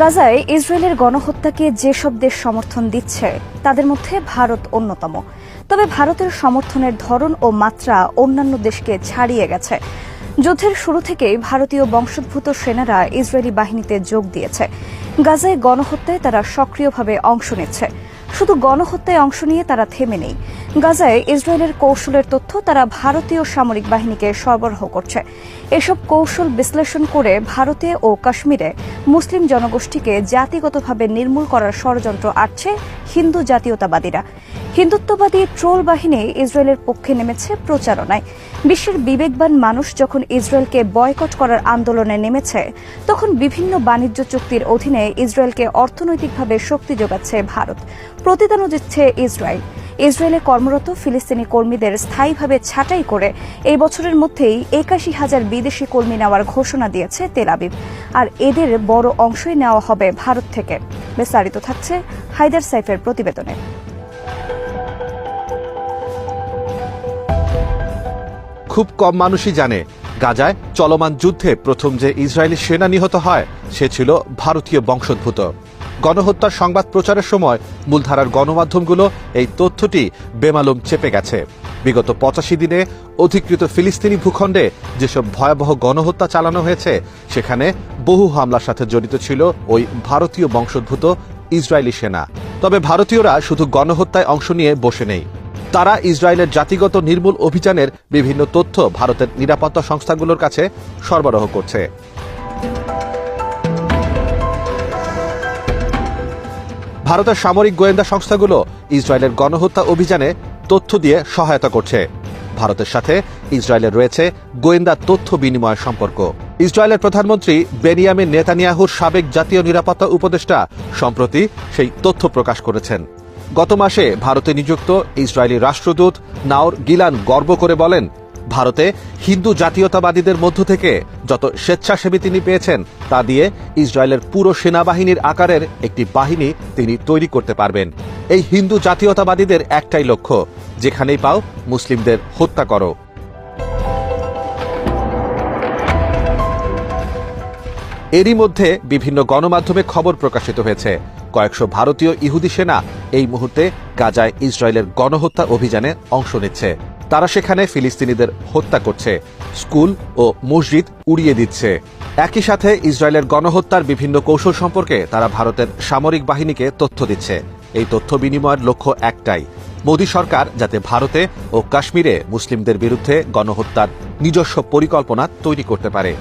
গাজায় ইসরায়েলের গণহত্যাকে যেসব দেশ সমর্থন দিচ্ছে তাদের মধ্যে ভারত অন্যতম। তবে ভারতের সমর্থনের ধরন ও মাত্রা অন্যান্য দেশকে ছাড়িয়ে গেছে। যুদ্ধের শুরু থেকেই ভারতীয় বংশোদ্ভূত সেনারা ইসরায়েলি বাহিনীতে যোগ দিয়েছে। গাজায় গণহত্যায় তারা সক্রিয়ভাবে অংশ নিচ্ছে। শুধু গণহত্যায় অংশ নিয়ে তারা থেমে নেই। গাজায় ইসরায়েলের কৌশলের তথ্য তারা ভারতীয় সামরিক বাহিনীকে সরবরাহ করছে। এসব কৌশল বিশ্লেষণ করে ভারতে ও কাশ্মীরে মুসলিম জনগোষ্ঠীকে জাতিগতভাবে নির্মূল করার ষড়যন্ত্র আটছে হিন্দু জাতীয়তাবাদীরা। হিন্দুত্ববাদী ট্রোল বাহিনী ইসরায়েলের পক্ষে নেমেছে প্রচারণায়। বিশ্বের বিবেকবান মানুষ যখন ইসরায়েলকে বয়কট করার আন্দোলনে নেমেছে, তখন বিভিন্ন বাণিজ্য চুক্তির অধীনে ইসরায়েলকে অর্থনৈতিকভাবে শক্তি যোগাচ্ছে ভারত, প্রতিদানও দিচ্ছে ইসরায়েল। ইসরায়েলে কর্মরত ফিলিস্তিনি কর্মীদের স্থায়ীভাবে ছাঁটাই করে এই বছরের মধ্যেই ৮১,০০০ বিদেশি কর্মী নেওয়ার ঘোষণা দিয়েছে তেল আবিব। আর এদের বড় অংশই নেওয়া হবে ভারত থেকে। বিস্তারিত থাকছে হায়দার সাইফের প্রতিবেদনে। খুব কম মানুষই জানে, গাজায় চলমান যুদ্ধে প্রথম যে ইসরায়েলি সেনা নিহত হয় সে ছিল ভারতীয় বংশোদ্ভূত। গণহত্যার সংবাদ প্রচারের সময় মূলধারার গণমাধ্যমগুলো এই তথ্যটি বেমালুম চেপে গেছে। বিগত ৮৫ দিনে অধিকৃত ফিলিস্তিনি ভূখণ্ডে যেসব ভয়াবহ গণহত্যা চালানো হয়েছে সেখানে বহু হামলার সাথে জড়িত ছিল ওই ভারতীয় বংশোদ্ভূত ইসরায়েলি সেনা। তবে ভারতীয়রা শুধু গণহত্যায় অংশ নিয়ে বসে নেই, তারা ইসরায়েলের জাতিগত নির্মূল অভিযানের বিভিন্ন তথ্য ভারতের নিরাপত্তা সংস্থাগুলোর কাছে সরবরাহ করছে। ভারতের সামরিক গোয়েন্দা সংস্থাগুলো ইসরায়েলের গণহত্যা অভিযানে তথ্য দিয়ে সহায়তা করছে। ভারতের সাথে ইসরায়েলের রয়েছে গোয়েন্দা তথ্য বিনিময়ের সম্পর্ক। ইসরায়েলের প্রধানমন্ত্রী বেনিয়ামিন নেতানিয়াহুর সাবেক জাতীয় নিরাপত্তা উপদেষ্টা সম্প্রতি সেই তথ্য প্রকাশ করেছেন। গত মাসে ভারতে নিযুক্ত ইসরায়েলি রাষ্ট্রদূত নাওর গিলান গর্ব করে বলেন, ভারতে হিন্দু জাতীয়তাবাদীদের মধ্য থেকে যত স্বেচ্ছাসেবী তিনি পেয়েছেন তা দিয়ে ইসরায়েলের পুরো সেনাবাহিনীর আকারের একটি বাহিনী তিনি তৈরি করতে পারবেন। এই হিন্দু জাতীয়তাবাদীদের একটাই লক্ষ্য, যেখানেই পাও মুসলিমদের হত্যা করো। এরই মধ্যে বিভিন্ন গণমাধ্যমে খবর প্রকাশিত হয়েছে, কয়েকশো ভারতীয় ইহুদি সেনা এই মুহূর্তে গাজায় ইসরায়েলের গণহত্যা অভিযানে অংশ নিচ্ছে। তারা সেখানে ফিলিস্তিনিদের হত্যা করছে, স্কুল ও মসজিদ উড়িয়ে দিচ্ছে। একই সাথে ইসরায়েলের গণহত্যার বিভিন্ন কৌশল সম্পর্কে তারা ভারতের সামরিক বাহিনীকে তথ্য দিচ্ছে। এই তথ্য বিনিময়ের লক্ষ্য একটাই, মোদী সরকার যাতে ভারতে ও কাশ্মীরে মুসলিমদের বিরুদ্ধে গণহত্যার নিজস্ব পরিকল্পনা তৈরি করতে পারে।